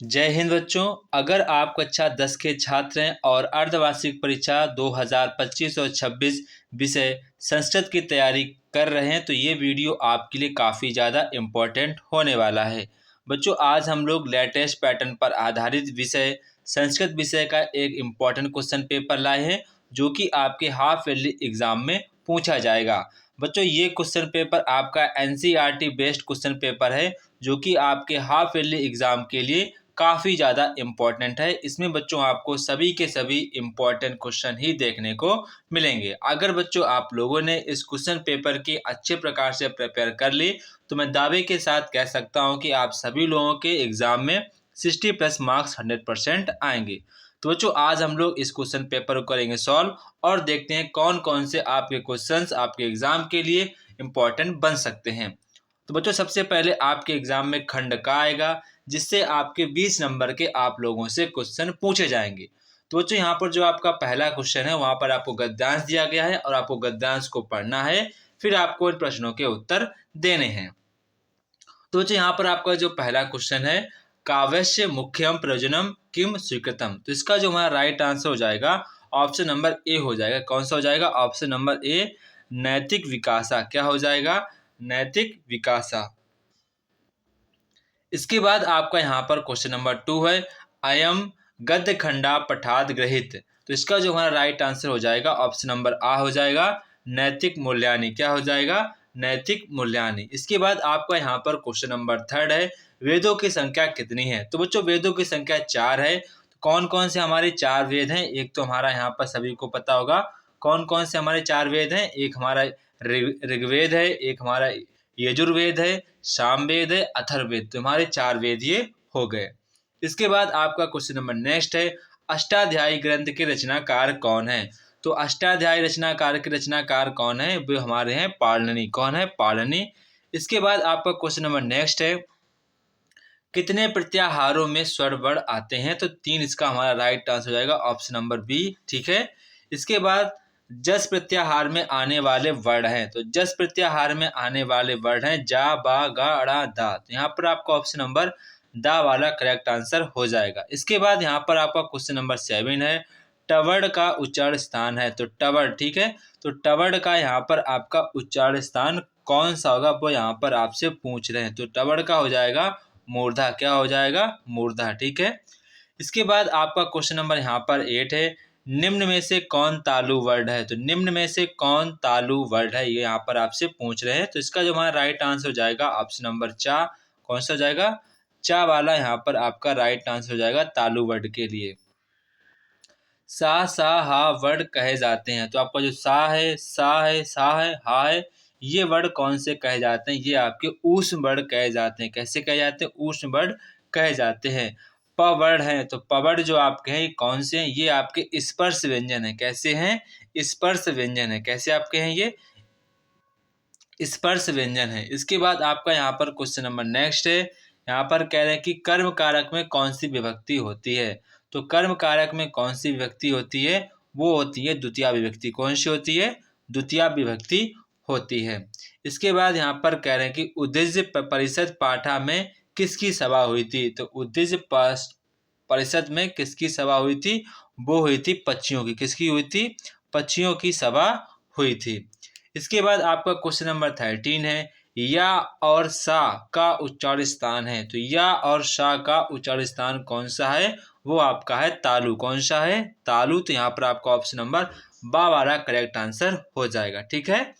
जय हिंद बच्चों। अगर आप कक्षा 10 के छात्र हैं और अर्धवार्षिक परीक्षा 2025 और 26 विषय संस्कृत की तैयारी कर रहे हैं तो ये वीडियो आपके लिए काफ़ी ज़्यादा इम्पोर्टेंट होने वाला है। बच्चों, आज हम लोग लेटेस्ट पैटर्न पर आधारित विषय संस्कृत विषय का एक इम्पोर्टेंट क्वेश्चन पेपर लाए हैं जो कि आपके हाफ ईयरली एग्जाम में पूछा जाएगा। बच्चों, ये क्वेश्चन पेपर आपका एनसीईआरटी बेस्ड क्वेश्चन पेपर है जो कि आपके हाफ ईयरली एग्जाम के लिए काफ़ी ज़्यादा इम्पोर्टेंट है। इसमें बच्चों आपको सभी के सभी इम्पोर्टेंट क्वेश्चन ही देखने को मिलेंगे। अगर बच्चों आप लोगों ने इस क्वेश्चन पेपर की अच्छे प्रकार से प्रिपेयर कर ली तो मैं दावे के साथ कह सकता हूं कि आप सभी लोगों के एग्ज़ाम में 60+ मार्क्स 100% आएंगे। तो बच्चों, आज हम लोग इस क्वेश्चन पेपर को करेंगे सॉल्व और देखते हैं कौन कौन से आपके क्वेश्चंस आपके एग्ज़ाम के लिए इम्पोर्टेंट बन सकते हैं। तो बच्चों, सबसे पहले आपके एग्ज़ाम में खंड का आएगा जिससे आपके 20 नंबर के आप लोगों से क्वेश्चन पूछे जाएंगे। तो बच्चों, यहाँ पर जो आपका पहला क्वेश्चन है वहाँ पर आपको गद्यांश दिया गया है और आपको गद्यांश को पढ़ना है, फिर आपको इन प्रश्नों के उत्तर देने हैं। तो बच्चों, यहाँ पर आपका जो पहला क्वेश्चन है, काव्यस्य मुख्यम प्रयोजनम किम स्वीकृतम, तो इसका जो हमारा राइट आंसर हो जाएगा ऑप्शन नंबर ए हो जाएगा। कौन सा हो जाएगा? ऑप्शन नंबर ए, नैतिक विकासा। क्या हो जाएगा? नैतिक विकासा। इसके बाद आपका यहाँ पर क्वेश्चन नंबर 2 है, अयम गद्य खंडा पठाद ग्रहित, तो इसका जो हमारा राइट आंसर हो जाएगा ऑप्शन नंबर आ हो जाएगा, नैतिक मूल्यानि। क्या हो जाएगा? नैतिक मूल्यानि। इसके बाद आपका यहाँ पर क्वेश्चन नंबर 3 है, वेदों की संख्या कितनी है? तो बच्चों, वेदों की संख्या 4 है। तो कौन कौन से हमारे 4 वेद हैं? एक तो हमारा यहाँ पर सभी को पता होगा कौन कौन से हमारे 4 वेद हैं। एक हमारा ऋग्वेद है, एक हमारा यजुर्वेद है, सामवेद है, अथर्ववेद। तो हमारे 4 वेद ये हो गए। इसके बाद आपका क्वेश्चन नंबर नेक्स्ट है, अष्टाध्यायी ग्रंथ के रचनाकार कौन है? तो अष्टाध्यायी रचनाकार के रचनाकार कौन है? वो हमारे हैं पाणिनि। कौन है? पाणिनि। इसके बाद आपका क्वेश्चन नंबर नेक्स्ट है, कितने प्रत्याहारों में स्वर वर्ण आते हैं? तो 3 इसका हमारा राइट आंसर हो जाएगा ऑप्शन नंबर बी। ठीक है। इसके बाद जस प्रत्याहार में आने वाले वर्ड हैं, तो जस प्रत्याहार में आने वाले वर्ड हैं जा, बा, गा, अड़ा, दा। तो यहाँ पर आपका ऑप्शन नंबर दा वाला करेक्ट आंसर हो जाएगा। इसके बाद यहाँ पर आपका क्वेश्चन नंबर 7 है, टवर्ड का उच्चारण स्थान है। तो टवर्ड, ठीक है, तो टवर्ड का यहाँ पर आपका उच्चारण स्थान कौन सा होगा वो यहाँ पर आपसे पूछ रहे हैं। तो टवर्ड का हो जाएगा मूर्धा। क्या हो जाएगा? मूर्धा। ठीक है। इसके बाद आपका क्वेश्चन नंबर यहाँ पर 8 है, निम्न में से कौन तालु वर्ड है? तो निम्न में से कौन तालु वर्ड है, ये यहाँ पर आपसे पूछ रहे हैं। तो इसका जो हमारा राइट आंसर हो जाएगा ऑप्शन नंबर चा। कौन सा हो जाएगा? चा वाला यहाँ पर आपका राइट आंसर हो जाएगा तालु वर्ड के लिए। सा, सा, हा वर्ड कहे जाते हैं। तो आपका जो सा है, सा है, सा है, हा है, ये वर्ड कौन से कहे जाते हैं? ये आपके ऊष्म वर्ड कहे जाते हैं। कैसे कहे जाते हैं? ऊष्म वर्ड कहे जाते हैं। प वर्ड है, तो प वर्ड जो आपके हैं ये कौन से हैं? ये आपके स्पर्श व्यंजन है। कैसे हैं? स्पर्श व्यंजन है। कैसे आपके हैं? ये स्पर्श व्यंजन है। इसके बाद आपका यहाँ पर क्वेश्चन नंबर नेक्स्ट है, यहाँ पर कह रहे हैं कि कर्म कारक में कौन सी विभक्ति होती है? तो कर्म कारक में कौन सी विभक्ति होती है? वो होती है द्वितीया विभक्ति। कौन सी होती है? द्वितीया विभक्ति होती है। इसके बाद यहाँ पर कह रहे हैं कि उद्देश्य परिषद पाठा में किसकी सभा हुई थी? तो उद्देश्य परिषद में किसकी सभा हुई थी? वो हुई थी पक्षियों की। किसकी हुई थी? पक्षियों की सभा हुई थी। इसके बाद आपका क्वेश्चन नंबर 13 है, या और सा का उच्चारण स्थान है। तो या और सा का उच्चारण स्थान कौन सा है? वो आपका है तालु। कौन सा है? तालु। तो यहाँ पर आपका ऑप्शन नंबर बा वाला करेक्ट आंसर हो जाएगा। ठीक है।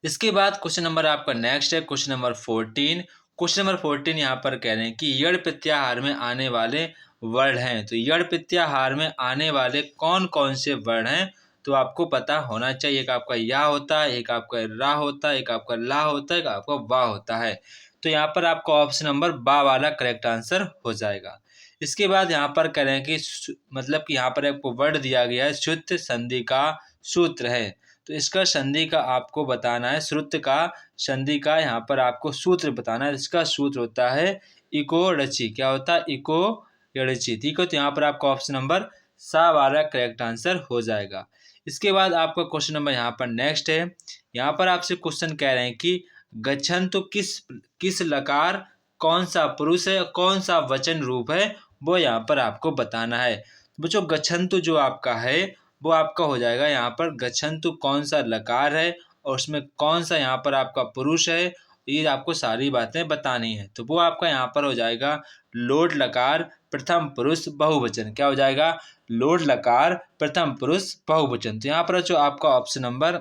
इसके बाद क्वेश्चन नंबर आपका नेक्स्ट है क्वेश्चन नंबर 14। क्वेश्चन नंबर 14 यहाँ पर कह रहे हैं कि यड़ प्रत्याहार में आने वाले वर्ड हैं। तो यड़ प्रत्याहार में आने वाले कौन कौन से वर्ड हैं? तो आपको पता होना चाहिए। एक आपका या होता है, एक आपका रा होता है, एक आपका ला होता है, एक आपका वा होता है। तो यहाँ पर आपका ऑप्शन नंबर बा वाला करेक्ट आंसर हो जाएगा। इसके बाद यहाँ पर कह रहे हैं कि मतलब कि यहाँ पर आपको वर्ड दिया गया है, शुद्ध संधि का सूत्र है। तो इसका संधि का आपको बताना है, श्रुत का संधि का यहाँ पर आपको सूत्र बताना है। इसका सूत्र होता है इको रची। क्या होता है? इको रची। ठीक है। तो यहाँ पर आपका ऑप्शन नंबर सा वाला करेक्ट आंसर हो जाएगा। इसके बाद आपका क्वेश्चन नंबर यहाँ पर नेक्स्ट है, यहाँ पर आपसे क्वेश्चन कह रहे हैं कि गच्छन्तु किस लकार कौन सा पुरुष है, कौन सा वचन रूप है, वो यहाँ पर आपको बताना है। बच्चों गच्छन्तु जो आपका है वो आपका हो जाएगा यहाँ पर गच्छन्तु कौन सा लकार है और उसमें कौन सा यहाँ पर आपका पुरुष है, ये आपको सारी बातें बतानी है। तो वो आपका यहाँ पर हो जाएगा लोट लकार प्रथम पुरुष बहुवचन। क्या हो जाएगा? लोट लकार प्रथम पुरुष बहुवचन। तो यहाँ पर जो आपका ऑप्शन नंबर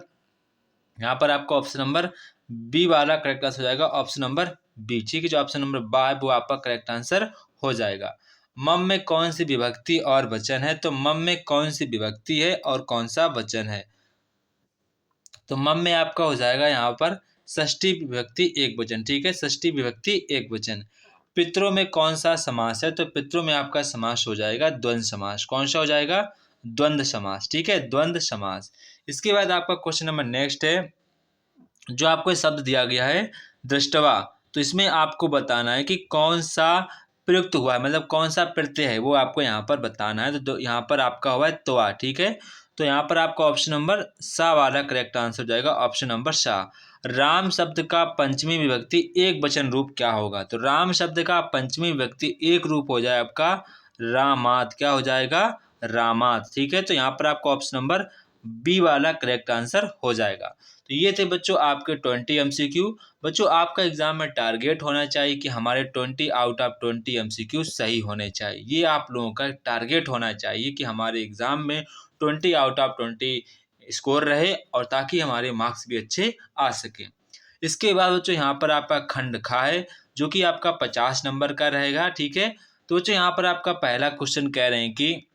बी वाला करेक्ट आंसर हो जाएगा, ऑप्शन नंबर बी। ठीक है, जो ऑप्शन नंबर बा है वो आपका करेक्ट आंसर हो जाएगा। मम में कौन सी विभक्ति और वचन है? तो मम में कौन सी विभक्ति है और कौन सा वचन है? तो मम में आपका हो जाएगा यहाँ पर षष्ठी विभक्ति एक वचन। ठीक है, षष्ठी विभक्ति एक वचन। पितरों में कौन सा समास है? तो पितरों में आपका समास हो जाएगा द्वंद्व समास। कौन सा हो जाएगा? द्वंद्व समास। ठीक है, द्वंद्व समास। इसके बाद आपका क्वेश्चन नंबर नेक्स्ट है, जो आपको शब्द दिया गया है दृष्टवा, तो इसमें आपको बताना है कि कौन सा प्रयुक्त हुआ है, मतलब कौन सा प्रत्यय है वो आपको यहाँ पर बताना है। तो यहाँ पर आपका हुआ है त्वा। ठीक है, तो यहाँ पर आपका ऑप्शन नंबर सा वाला करेक्ट आंसर हो जाएगा, ऑप्शन नंबर सा। राम शब्द का पंचमी विभक्ति एक वचन रूप क्या होगा? तो राम शब्द का पंचमी विभक्ति एक रूप हो जाए आपका रामात। क्या हो जाएगा? रामात। ठीक है, तो यहाँ पर आपका ऑप्शन नंबर बी वाला करेक्ट आंसर हो जाएगा। तो ये थे बच्चों आपके 20 MCQ। बच्चों आपका एग्जाम में टारगेट होना चाहिए कि हमारे 20 आउट ऑफ 20 MCQ सही होने चाहिए। ये आप लोगों का टारगेट होना चाहिए कि हमारे एग्जाम में 20 आउट ऑफ 20 स्कोर रहे और ताकि हमारे मार्क्स भी अच्छे आ सके। इसके बाद बच्चों यहाँ पर आपका खंड खा है जो कि आपका 50 नंबर का रहेगा। ठीक है, तो बच्चों यहाँ पर आपका पहला क्वेश्चन कह रहे हैं कि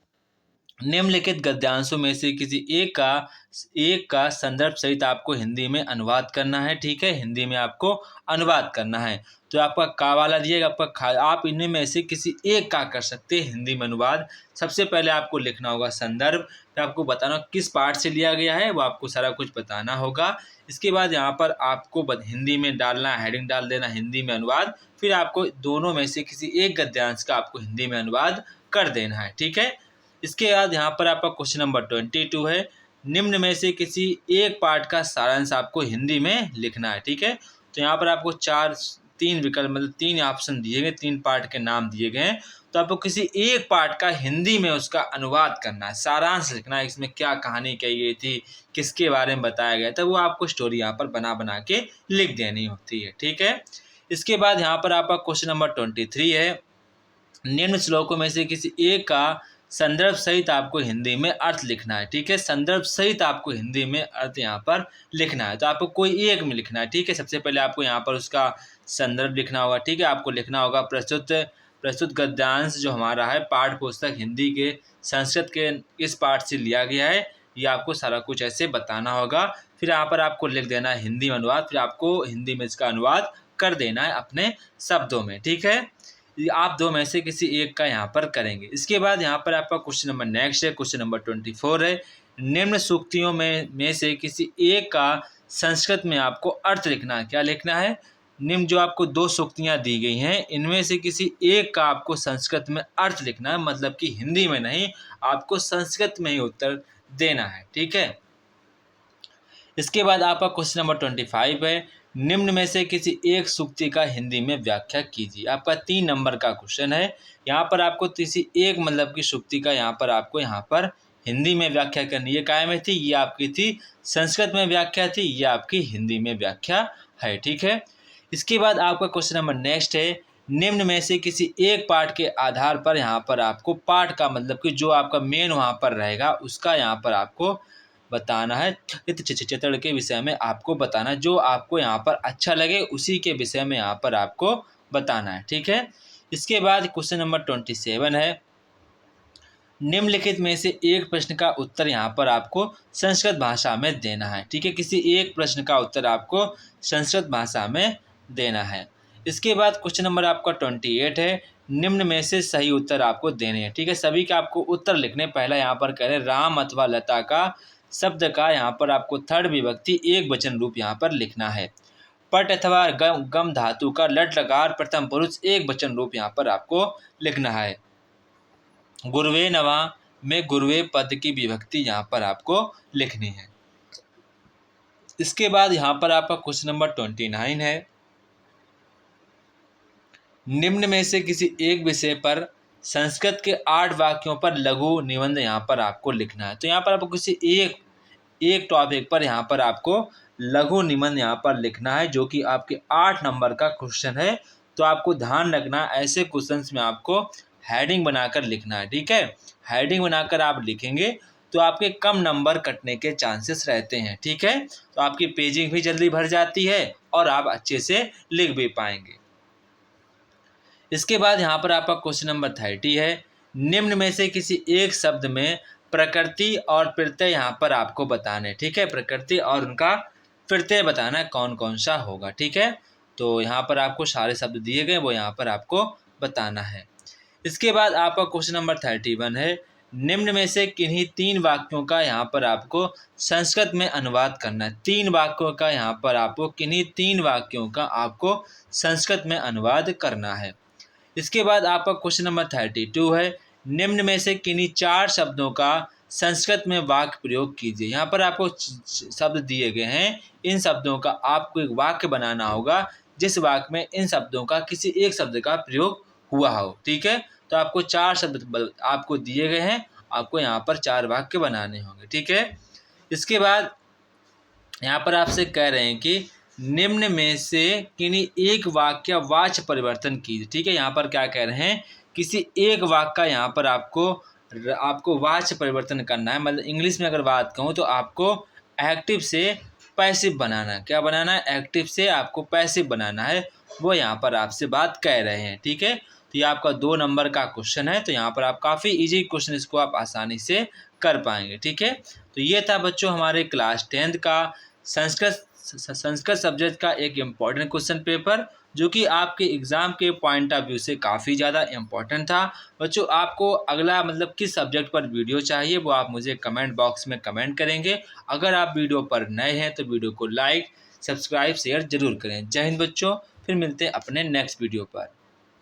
निम्नलिखित गद्यांशों में से किसी एक का संदर्भ सहित आपको हिंदी में अनुवाद करना है। ठीक है, हिंदी में आपको अनुवाद करना है। तो आपका का वाला दिएगा, आपका खा, आप इनमें में से किसी एक का कर सकते हैं हिंदी में अनुवाद। सबसे पहले आपको लिखना होगा संदर्भ, फिर आपको बताना किस पार्ट से लिया गया है, वो आपको सारा कुछ बताना होगा। इसके बाद यहाँ पर आपको हिंदी में डालना, हेडिंग डाल देना हिंदी में अनुवाद, फिर आपको दोनों में से किसी एक गद्यांश का आपको हिंदी में अनुवाद कर देना है। ठीक है, इसके बाद यहाँ पर आपका क्वेश्चन नंबर 22 है, निम्न में से किसी एक पार्ट का सारांश आपको हिंदी में लिखना है। ठीक है, तो यहाँ पर आपको तीन विकल्प मतलब 3 ऑप्शन दिए गए, 3 पार्ट के नाम दिए गए हैं। तो आपको किसी एक पार्ट का हिंदी में उसका अनुवाद करना है, सारांश लिखना है, इसमें क्या कहानी कही गई थी, किसके बारे में बताया गया था, वो आपको स्टोरी यहाँ पर बना के लिख देनी होती है। ठीक है, इसके बाद यहाँ पर आपका क्वेश्चन नंबर 23 है, निम्न श्लोकों में से किसी एक का संदर्भ सहित आपको हिंदी में अर्थ लिखना है। ठीक है, संदर्भ सहित आपको हिंदी में अर्थ यहाँ पर लिखना है। तो आपको कोई एक में लिखना है। ठीक है, सबसे पहले आपको यहाँ पर उसका संदर्भ लिखना होगा। ठीक है, आपको लिखना होगा प्रस्तुत गद्यांश जो हमारा है पाठ्य पुस्तक हिंदी के संस्कृत के इस पाठ से लिया गया है, ये आपको सारा कुछ ऐसे बताना होगा। फिर यहाँ पर आपको लिख देना है हिंदी में अनुवाद, फिर आपको हिंदी में इसका अनुवाद कर देना है अपने शब्दों में। ठीक है, आप दो में से किसी एक का यहाँ पर करेंगे। इसके बाद यहाँ पर आपका क्वेश्चन नंबर नेक्स्ट है, क्वेश्चन नंबर 24 है, निम्न सूक्तियों में से किसी एक का संस्कृत में आपको अर्थ लिखना है। क्या लिखना है? निम्न जो आपको 2 सूक्तियाँ दी गई हैं, इनमें से किसी एक का आपको संस्कृत में अर्थ लिखना है, मतलब कि हिंदी में नहीं, आपको संस्कृत में ही उत्तर देना है। ठीक है, इसके बाद आपका क्वेश्चन नंबर 25 है, निम्न में से किसी एक सूक्ति का हिंदी में व्याख्या कीजिए। आपका 3 नंबर का क्वेश्चन है। यहाँ पर आपको किसी एक मतलब की सूक्ति का यहाँ पर हिंदी में व्याख्या करनी है। काय में थी? ये आपकी थी संस्कृत में व्याख्या थी, ये आपकी हिंदी में व्याख्या है। ठीक है, इसके बाद आपका क्वेश्चन नंबर नेक्स्ट है, निम्न में से किसी एक पाठ के आधार पर यहाँ पर आपको पाठ का मतलब कि जो आपका मेन वहाँ पर रहेगा उसका यहाँ पर आपको बताना है। चित्रण के विषय में आपको बताना है, जो आपको यहाँ पर अच्छा लगे उसी के विषय में यहाँ पर आपको बताना है। ठीक है, इसके बाद क्वेश्चन नंबर 27 है, निम्नलिखित में से एक प्रश्न का उत्तर यहाँ पर आपको संस्कृत भाषा में देना है। ठीक है, किसी एक प्रश्न का उत्तर आपको संस्कृत भाषा में देना है। इसके बाद क्वेश्चन नंबर आपका 28 है, निम्न में से सही उत्तर आपको देने हैं। ठीक है, सभी का आपको उत्तर लिखने, पहला यहाँ पर कह रहे राम अथवा लता का शब्द का यहाँ पर आपको थर्ड विभक्ति एक वचन रूप यहाँ पर लिखना है। पट अथवा गम धातु का लट लकार प्रथम पुरुष एक वचन रूप यहाँ पर आपको लिखना है। गुरवे नवा में गुरवे पद की विभक्ति यहाँ पर आपको लिखनी है। इसके बाद यहाँ पर आपका क्वेश्चन नंबर 29 है, निम्न में से किसी एक विषय पर संस्कृत के 8 वाक्यों पर लघु निबंध यहाँ पर आपको लिखना है। तो यहाँ पर आपको किसी एक टॉपिक पर यहाँ पर आपको लघु निबंध यहाँ पर लिखना है, जो कि आपके 8 नंबर का क्वेश्चन है। तो आपको ध्यान रखना, ऐसे क्वेश्चंस में आपको हेडिंग बनाकर लिखना है, ठीक है। हेडिंग बनाकर आप लिखेंगे तो आपके कम नंबर कटने के चांसेस रहते हैं, ठीक है। तो आपकी पेजिंग भी जल्दी भर जाती है और आप अच्छे से लिख भी पाएंगे। इसके बाद यहाँ पर आपका क्वेश्चन नंबर 30 है, निम्न में से किसी एक शब्द में प्रकृति और प्रत्यय यहाँ पर आपको बताने, ठीक है। प्रकृति और उनका प्रत्यय बताना कौन कौन सा होगा, ठीक है। तो यहाँ पर आपको सारे शब्द दिए गए, वो यहाँ पर आपको बताना है। इसके बाद आपका क्वेश्चन नंबर 31 है, निम्न में से किन्हीं 3 वाक्यों का यहाँ पर आपको संस्कृत में अनुवाद करना है। 3 वाक्यों का यहाँ पर आपको किन्हीं 3 वाक्यों का आपको संस्कृत में अनुवाद करना है। इसके बाद आपका क्वेश्चन नंबर 32 है, निम्न में से किन्हीं 4 शब्दों का संस्कृत में वाक्य प्रयोग कीजिए। यहाँ पर आपको शब्द दिए गए हैं, इन शब्दों का आपको एक वाक्य बनाना होगा जिस वाक्य में इन शब्दों का किसी एक शब्द का प्रयोग हुआ हो, ठीक है। तो आपको 4 शब्द आपको दिए गए हैं, आपको यहाँ पर 4 वाक्य बनाने होंगे, ठीक है। इसके बाद यहाँ पर आपसे कह रहे हैं कि निम्न में से किन्हीं एक वाक्य वाच्य परिवर्तन कीजिए, ठीक है। यहाँ पर क्या कह रहे हैं, किसी एक वाक्य का यहाँ पर आपको वाच्य परिवर्तन करना है। मतलब इंग्लिश में अगर बात कहूँ तो आपको एक्टिव से पैसिव बनाना है। क्या बनाना है? एक्टिव से आपको पैसिव बनाना है, वो यहाँ पर आपसे बात कह रहे हैं, ठीक है। तो ये आपका 2 नंबर का क्वेश्चन है। तो यहाँ पर आप काफ़ी इजी क्वेश्चन, इसको आप आसानी से कर पाएंगे, ठीक है। तो ये था बच्चों हमारे क्लास 10th का संस्कृत सब्जेक्ट का एक इम्पॉर्टेंट क्वेश्चन पेपर, जो कि आपके एग्ज़ाम के पॉइंट ऑफ व्यू से काफ़ी ज़्यादा इम्पॉर्टेंट था। बच्चों आपको अगला मतलब किस सब्जेक्ट पर वीडियो चाहिए वो आप मुझे कमेंट बॉक्स में कमेंट करेंगे। अगर आप वीडियो पर नए हैं तो वीडियो को लाइक, सब्सक्राइब, शेयर जरूर करें। जय हिंद बच्चों, फिर मिलते हैं अपने नेक्स्ट वीडियो पर।